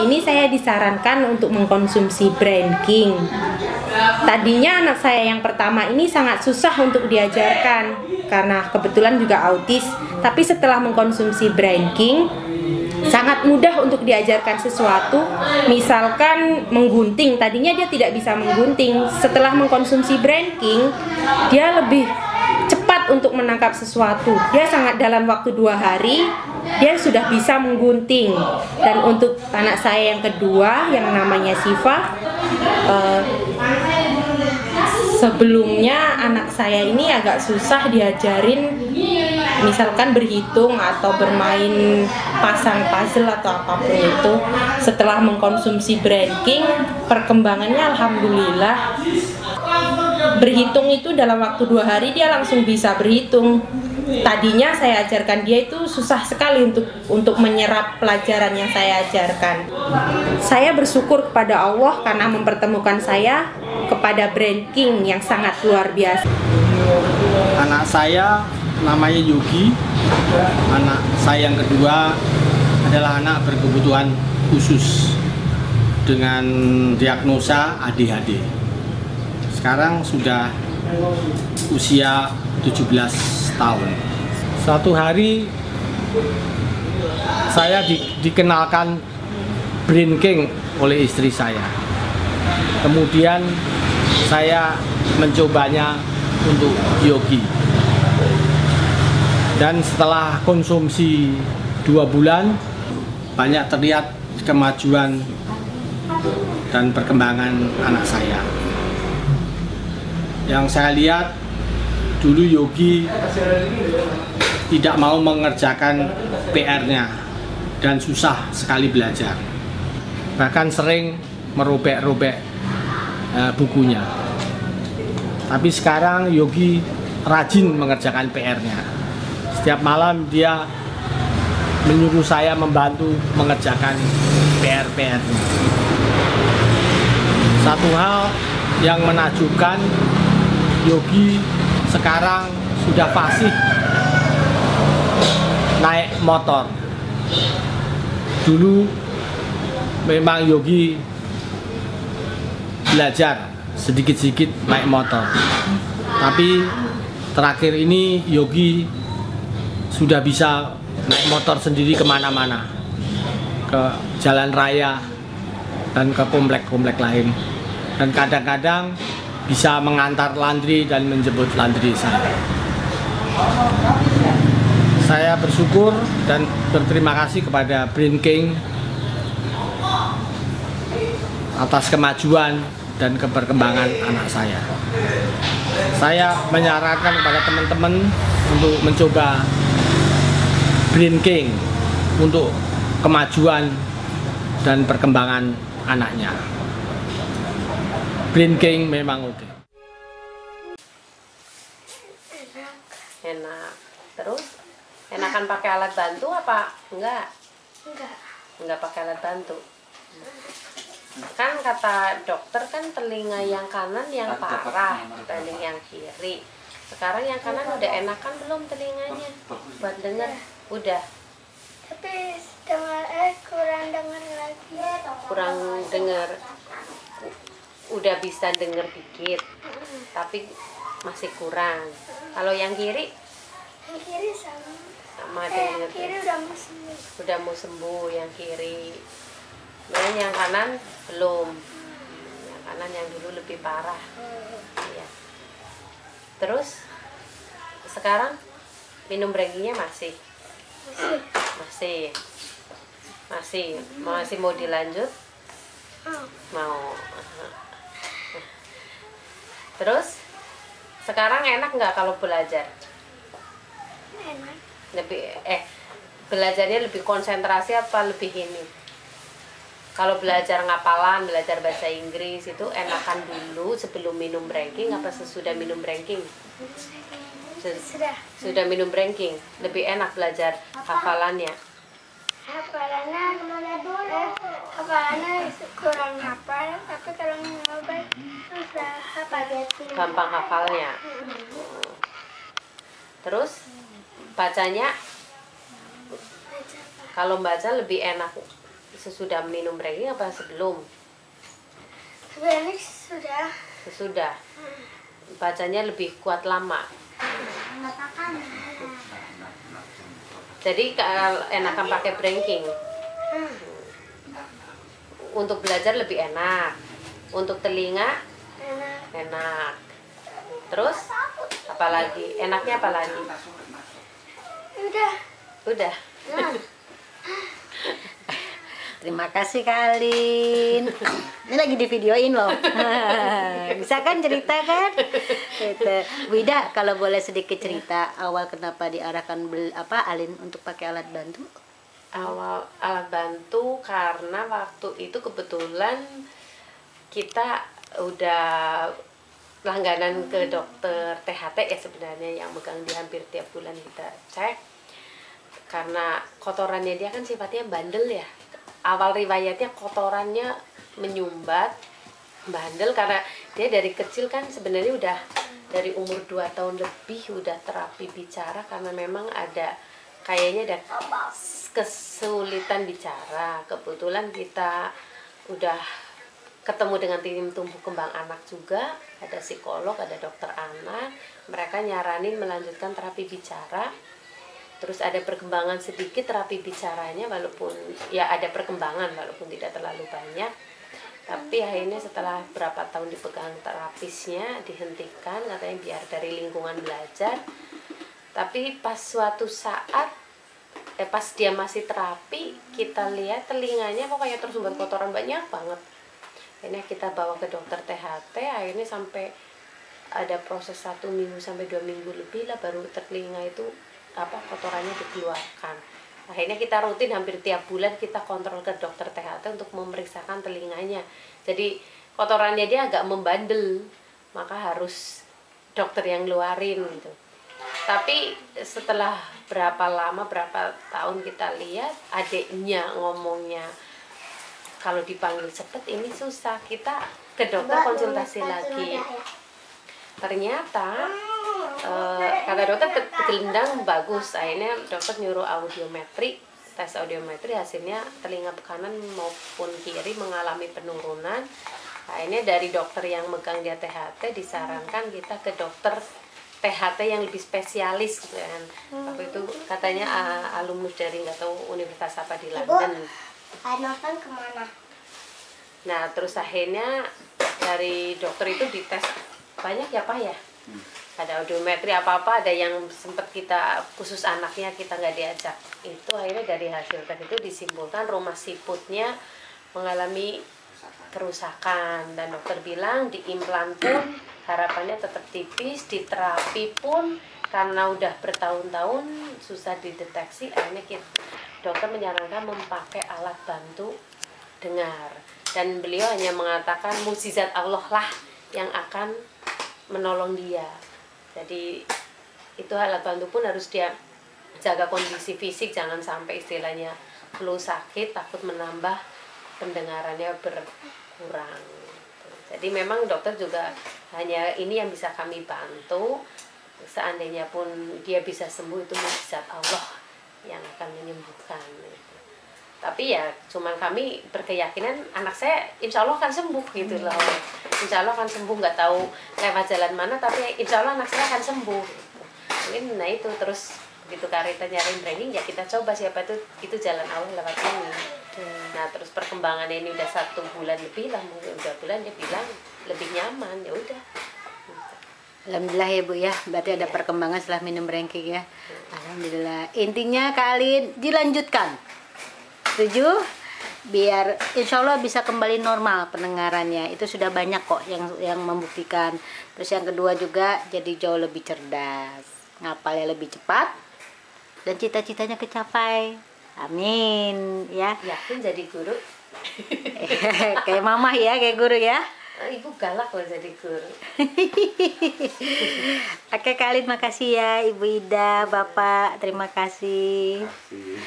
ini saya disarankan untuk mengkonsumsi Brain King. Tadinya anak saya yang pertama ini sangat susah untuk diajarkan karena kebetulan juga autis. Tapi setelah mengkonsumsi Brain King, sangat mudah untuk diajarkan sesuatu. Misalkan menggunting, tadinya dia tidak bisa menggunting. Setelah mengkonsumsi Brain King, dia lebih cepat untuk menangkap sesuatu. Dia sangat dalam waktu 2 hari dia sudah bisa menggunting. Dan untuk anak saya yang kedua yang namanya Siva, sebelumnya anak saya ini agak susah diajarin, misalkan berhitung atau bermain pasang puzzle atau apapun itu. Setelah mengkonsumsi Brain King, perkembangannya alhamdulillah. Berhitung itu dalam waktu 2 hari dia langsung bisa berhitung. Tadinya saya ajarkan dia itu susah sekali untuk menyerap pelajaran yang saya ajarkan. Saya bersyukur kepada Allah karena mempertemukan saya kepada Brain King yang sangat luar biasa. Anak saya namanya Yogi. Anak saya yang kedua adalah anak berkebutuhan khusus dengan diagnosa ADHD. Sekarang sudah usia 17 tahun. Suatu hari saya dikenalkan Brain King oleh istri saya. Kemudian saya mencobanya untuk Yogi. Dan setelah konsumsi 2 bulan, banyak terlihat kemajuan dan perkembangan anak saya. Yang saya lihat, dulu Yogi tidak mau mengerjakan PR-nya dan susah sekali belajar. Bahkan sering merobek-robek bukunya. Tapi sekarang Yogi rajin mengerjakan PR-nya. Setiap malam dia menyuruh saya membantu mengerjakan PR-nya. Satu hal yang menakjubkan, Yogi sekarang sudah fasih naik motor. Dulu memang Yogi belajar sedikit-sedikit naik motor, tapi terakhir ini Yogi sudah bisa naik motor sendiri kemana-mana, ke jalan raya dan ke komplek-komplek lain, dan kadang-kadang bisa mengantar laundry dan menjemput laundry saya. Saya bersyukur dan berterima kasih kepada Brain King atas kemajuan dan keberkembangan anak saya. Saya menyarankan kepada teman-teman untuk mencoba Brain King untuk kemajuan dan perkembangan anaknya. Brain King memang oke. Enak. Terus enakan pakai alat bantu apa enggak? Enggak pakai alat bantu. Kan kata dokter kan telinga yang kanan yang parah dibanding yang kiri. Sekarang yang kanan udah enakan belum telinganya buat dengar? Udah. Tapi kurang dengar lagi. Kurang dengar. Udah bisa dengar dikit, tapi masih kurang. Kalau yang kiri? Yang kiri sama. Dengar. Yang kiri udah mau sembuh. Udah mau sembuh yang kiri. Dan yang kanan belum. Yang kanan yang dulu lebih parah. Iya. Terus sekarang minum Brain-nya masih mau dilanjut? Mau. Terus sekarang enak nggak kalau belajar? Enak. Belajarnya lebih konsentrasi apa lebih ini? Kalau belajar ngapalan, belajar bahasa Inggris itu enakan dulu sebelum minum Brain King apa sesudah minum Brain King? Sudah minum Brain King, lebih enak belajar hafalannya. Hafalannya kurang hafal, tapi kalau ngobrol sudah hafal. Gampang hafalnya. Terus bacanya, kalau baca lebih enak sesudah minum ranking apa sebelum? Sebenarnya sudah. Sesudah. Bacanya lebih kuat lama. Jadi enakan pakai ranking. Untuk belajar lebih enak. Untuk telinga enak. Terus apalagi? Enaknya apalagi? Udah. Terima kasih Kak Alin. Ini lagi di videoin loh. Bisa kan cerita kan? Gitu. Bu Ida, kalau boleh sedikit cerita awal kenapa diarahkan Alin untuk pakai alat bantu? Awal alat bantu karena waktu itu kebetulan kita udah langganan ke dokter THT ya sebenarnya, yang megang dia hampir tiap bulan kita cek. Karena kotorannya dia kan sifatnya bandel ya. Awal riwayatnya kotorannya menyumbat, bandel, karena dia dari kecil kan sebenarnya udah dari umur 2 tahun lebih udah terapi bicara, karena memang ada kayaknya ada kesulitan bicara. Kebetulan kita udah ketemu dengan tim tumbuh kembang anak juga, ada psikolog, ada dokter anak, mereka nyaranin melanjutkan terapi bicara. Terus ada perkembangan sedikit terapi bicaranya, walaupun ya ada perkembangan walaupun tidak terlalu banyak. Tapi akhirnya setelah berapa tahun dipegang terapisnya dihentikan, katanya biar dari lingkungan belajar. Tapi pas suatu saat pas dia masih terapi, kita lihat telinganya kok kayak tersumbat kotoran banyak banget. Akhirnya kita bawa ke dokter THT, akhirnya sampai ada proses 1 minggu sampai 2 minggu lebih lah baru telinga itu kotorannya dikeluarkan. Akhirnya kita rutin hampir tiap bulan kita kontrol ke dokter THT untuk memeriksakan telinganya. Jadi kotorannya dia agak membandel, maka harus dokter yang ngeluarin gitu. Tapi setelah berapa tahun kita lihat adiknya ngomongnya kalau dipanggil cepet ini susah, kita ke dokter konsultasi lagi. Ternyata kata dokter gelendang bagus. Akhirnya dokter nyuruh audiometri, tes audiometri, hasilnya telinga kanan maupun kiri mengalami penurunan. Akhirnya dari dokter yang megang dia THT disarankan kita ke dokter THT yang lebih spesialis gitu kan. Waktu itu katanya alumnus dari nggak tahu universitas apa di London. Nonton kemana? Nah terus akhirnya dari dokter itu dites banyak ya Pak ya. Ada audiometri apa-apa, ada yang sempat kita khusus anaknya kita nggak diajak. Itu akhirnya dari hasil tes itu disimpulkan rumah siputnya mengalami kerusakan, dan dokter bilang diimplan pun harapannya tetap tipis, diterapi pun karena udah bertahun-tahun susah dideteksi. Akhirnya dokter menyarankan memakai alat bantu dengar, dan beliau hanya mengatakan mukjizat Allah lah yang akan menolong dia. Jadi itu alat bantu pun harus dia jaga kondisi fisik, jangan sampai istilahnya flu sakit takut menambah pendengarannya berkurang. Jadi memang dokter juga hanya ini yang bisa kami bantu. Seandainya pun dia bisa sembuh, itu mukjizat Allah yang akan menyembuhkan. Tapi ya cuman kami berkeyakinan anak saya insya Allah akan sembuh gitu loh. Insya Allah akan sembuh, nggak tahu lewat jalan mana, tapi insya Allah anak saya akan sembuh. Mungkin nah itu terus begitu Karita nyariin training ya kita coba, siapa itu jalan Allah lewat ini. Nah terus perkembangannya ini udah 1 bulan lebih lah, mungkin 2 bulan dia bilang lebih nyaman, ya udah. Alhamdulillah ya Bu ya, berarti ada perkembangan setelah minum ranking ya. Alhamdulillah. Intinya Kak Alin dilanjutkan. Setuju? Biar insya Allah bisa kembali normal pendengarannya. Itu sudah banyak kok yang membuktikan. Terus yang kedua juga jadi jauh lebih cerdas, ngapalnya lebih cepat, dan cita-citanya kecapai. Amin ya. Yakin jadi guru? Kayak mama ya, kayak guru ya. Ibu galak loh jadi guru. Oke Kak Alin, makasih ya Ibu Ida, Bapak, terima kasih.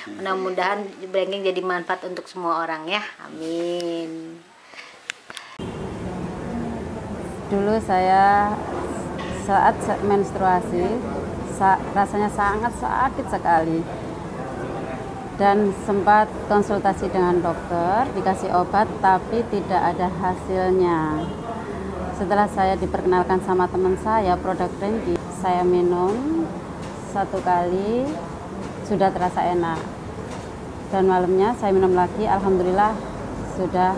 Mudah-mudahan ranking jadi manfaat untuk semua orang ya. Amin. Dulu saya saat menstruasi rasanya sangat sakit sekali. dan sempat konsultasi dengan dokter, dikasih obat tapi tidak ada hasilnya. Setelah saya diperkenalkan sama teman saya produk Brand King, saya minum 1 kali sudah terasa enak, dan malamnya saya minum lagi, alhamdulillah sudah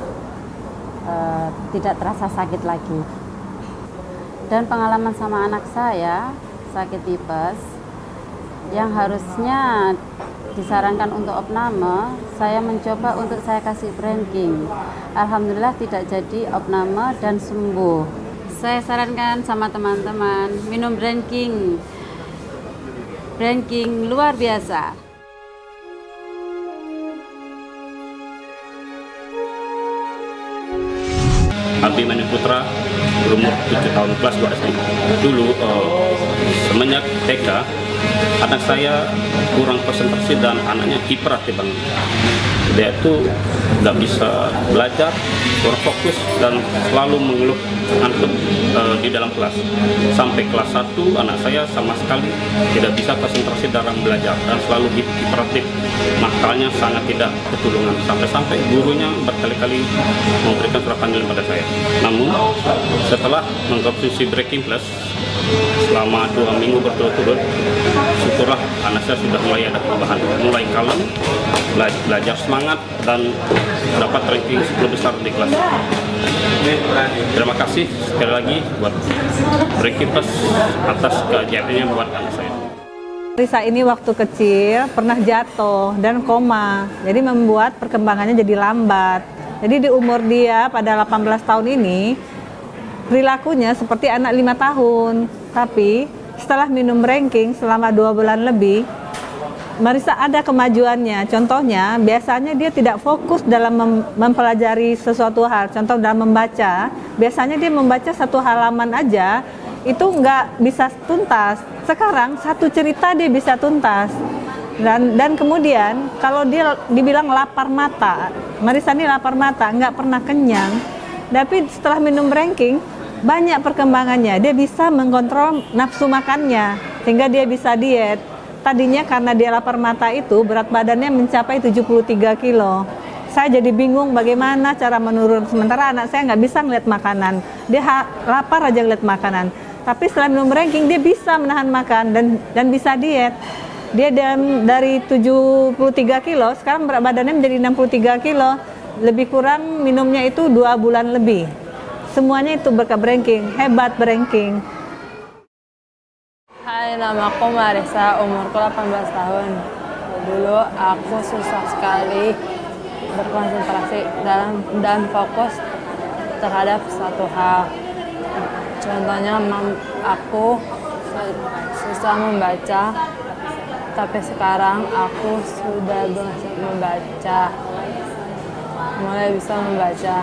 tidak terasa sakit lagi. Dan pengalaman sama anak saya sakit tipes yang harusnya disarankan untuk opname, saya mencoba untuk saya kasih Brand King. Alhamdulillah tidak jadi opname dan sembuh. Saya sarankan sama teman-teman minum Brand King. Brand King luar biasa. Abhimanyu Putra, berumur 7 tahun, kelas 2 SD. Dulu semenjak TK, anak saya kurang konsentrasi dan anaknya hiperaktif banget. Dia itu nggak bisa belajar, kurang fokus, dan selalu mengeluh ngantuk di dalam kelas. Sampai kelas 1 anak saya sama sekali tidak bisa konsentrasi dalam belajar dan selalu hiperaktif. Makanya sangat tidak ketulungan. Sampai-sampai gurunya berkali-kali memberikan surat panggilan pada saya. Namun setelah mengkonsumsi Brand King Plus selama 2 minggu berturut-turut, syukurlah anak saya sudah mulai ada perubahan, mulai kalem, belajar semangat, dan dapat ranking 10 besar di kelas. Terima kasih sekali lagi buat Brand King Plus atas keajaibannya buat anak saya. Risa ini waktu kecil pernah jatuh dan koma, jadi membuat perkembangannya jadi lambat. Jadi di umur dia pada 18 tahun ini, perilakunya seperti anak 5 tahun. Tapi setelah minum Brand King selama 2 bulan lebih, Marisa ada kemajuannya. Contohnya, biasanya dia tidak fokus dalam mempelajari sesuatu hal. Contoh dalam membaca, biasanya dia membaca 1 halaman aja, itu nggak bisa tuntas. Sekarang 1 cerita dia bisa tuntas. Dan kemudian kalau dia dibilang lapar mata, Marisa ini lapar mata, nggak pernah kenyang. Tapi setelah minum Brand King, banyak perkembangannya. Dia bisa mengontrol nafsu makannya, sehingga dia bisa diet. Tadinya karena dia lapar mata itu, berat badannya mencapai 73 kilo. Saya jadi bingung bagaimana cara menurun. Sementara anak saya nggak bisa ngeliat makanan. Dia lapar aja ngeliat makanan. Tapi setelah minum Brand King, dia bisa menahan makan dan bisa diet. Dia dari 73 kilo, sekarang berat badannya menjadi 63 kilo. Lebih kurang minumnya itu 2 bulan lebih. Semuanya itu berkat Brand King. Hebat Brand King. Hai, nama aku Marisa, umurku 18 tahun. Dulu aku susah sekali berkonsentrasi dan fokus terhadap satu hal. Contohnya aku susah membaca, tapi sekarang aku sudah bisa membaca, mulai bisa membaca.